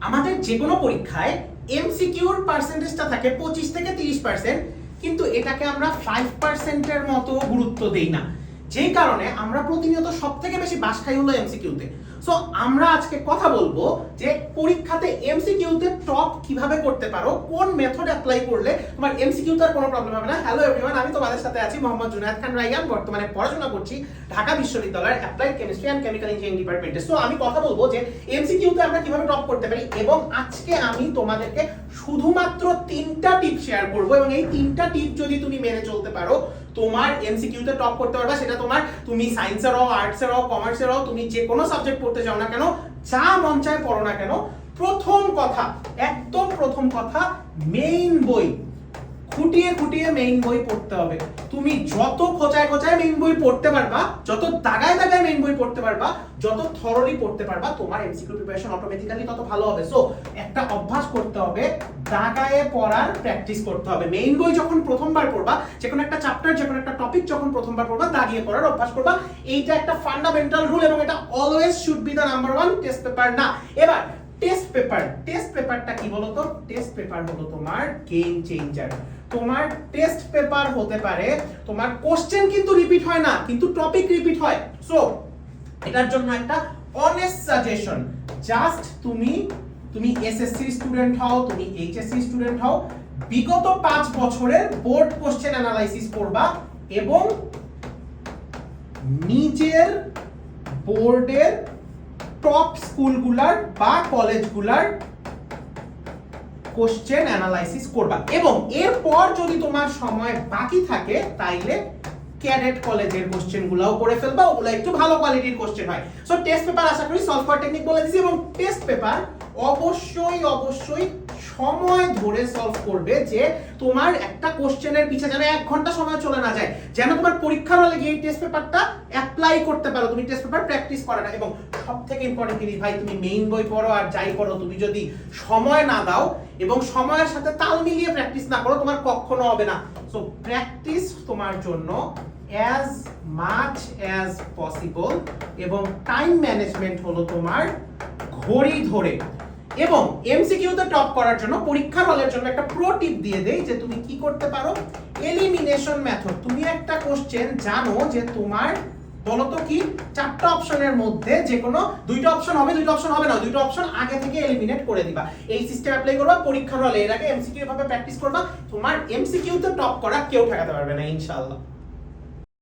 আমাদের যে কোনো পরীক্ষায় এমসিকিউর পার্সেন্টেজটা থাকে 25 থেকে 30%, কিন্তু এটাকে আমরা 5%-এর মতো গুরুত্ব দেই না, যেই কারণে আমরা প্রতিনিয়ত সবথেকে বেশি বাস খাই হলো এমসিকিউতে। সো আমরা আজকে কথা বলবো যে পরীক্ষাতে এমসিকিউতে টপ কিভাবে করতে পারো, কোন মেথড অ্যাপ্লাই করলে তোমার এমসিকিউতে আর কোনো প্রবলেম হবে না। হ্যালো এভরিওয়ান, আমি তোমাদের সাথে আছি মোহাম্মদ জুনায়েদ খান রাইয়ান। বর্তমানে পড়াশোনা করছি ঢাকা বিশ্ববিদ্যালয়ের applied chemistry and chemical engineering ডিপার্টমেন্টে। সো আমি কথা বলবো যে এমসিকিউতে আমরা কিভাবে টপ করতে পারি, এবং আজকে আমি তোমাদেরকে শুধুমাত্র 3টা টিপ শেয়ার করব, এবং এই 3টা টিপ যদি তুমি মেনে চলতে পারো তোমার এমসিকিউতে টপ করতে পারবা। সেটা তুমি সায়েন্সের হও, আর্টসের হও, কমার্সের হও, তুমি যে কোনো সাবজেক্ট পড়তে চাও না কেন, যা মন চায় পড়ো না কেন, প্রথম কথা, একদম প্রথম কথা, মেইন বই খুঁটিয়ে খুঁটিয়ে মেইন বই পড়তে হবে। তুমি যত খোঁচায় খোঁচায় মেইন বই পড়তে পারবা, যত দাগায় দাগায় মেইন বই পড়তে পারবা, যত থরলি পড়তে পারবা, তোমার এমসিকিউ প্রিপারেশন অটোমেটিক্যালি তত ভালো হবে। সো একটা অভ্যাস করতে হবে, দাগায়ে পড়ার প্র্যাকটিস করতে হবে। মেইন বই যখন প্রথমবার পড়বা, যে কোনো একটা চ্যাপ্টার, যে কোনো একটা টপিক যখন প্রথমবার পড়বা, দাগিয়ে পড়ার অভ্যাস করবা। এইটা একটা ফান্ডামেন্টাল রুল, এবং এটা always should be the number 1 test paper না। এবার টেস্ট পেপারটা কি বলতো? টেস্ট পেপার হলো তোমার গেম চেঞ্জার। তোমার টেস্ট পেপার হতে পারে, তোমার কোশ্চেন কিন্তু রিপিট হয় না, কিন্তু টপিক রিপিট হয়। সো এটার জন্য একটা অনেস্ট সাজেশন, জাস্ট তুমি এসএসসি স্টুডেন্ট হও, তুমি এইচএসসি স্টুডেন্ট হও, বিগত 5 বছরের বোর্ড কোশ্চেন অ্যানালাইসিস পড়বা, এবং নিজের বোর্ডের টপ স্কুলগুলার বা কলেজগুলার কোশ্চেন অ্যানালাইসিস করবা। এবং এরপর যদি তোমার সময় বাকি থাকে তাইলে ক্যাডেট কলেজের কোশ্চেন গুলাও করে ফেলবা, ওগুলো একটু ভালো কোয়ালিটির কোশ্চেন হয়। সো টেস্ট পেপার আশা করি সলভ করার টেকনিক বলে দিয়েছি, এবং টেস্ট পেপার অবশ্যই সময় ধরে সলভ করবে, যে তোমার একটা কোশ্চেনের পিছে যেন 1 ঘন্টা সময় চলে না যায়, যেন তোমার পরীক্ষার হলে গিয়ে টেস্ট পেপারটা অ্যাপ্লাই করতে পারো, তুমি টেস্ট পেপার প্র্যাকটিস করা না। এবং সবথেকে ইম্পর্টেন্ট জিনিস ভাই, তুমি মেইন বই পড়ো আর যাই পড়ো, তুমি যদি সময় না দাও এবং সময়ের সাথে তাল মিলিয়ে প্র্যাকটিস না করো, তোমার কখনো হবে না। সো প্র্যাকটিস তোমার জন্য as much as possible, এবং টাইম ম্যানেজমেন্ট হলো তোমার ঘড়ি ধরে। এবং এমসিকিউতে টপ করার জন্য পরীক্ষার হলের জন্য একটা প্রো টিপ দিয়ে দেই, যে তুমি কি করতে পারো, এলিমিনেশন মেথড। তুমি একটা কোশ্চেন জানো যে তোমার বলতো কি 4টা অপশনের মধ্যে যে কোনো 2টা অপশন হবে, 2টা অপশন হবে না, 2টা অপশন আগে থেকে এলিমিনেট করে দিবা। এই সিস্টেম অ্যাপ্লাই করবা পরীক্ষার হলে, এর আগে এমসিকিউ ভাবে প্র্যাকটিস করবা, তোমার এমসিকিউতে টপ করা কেউ ঠেকাতে পারবে না ইনশাআল্লাহ।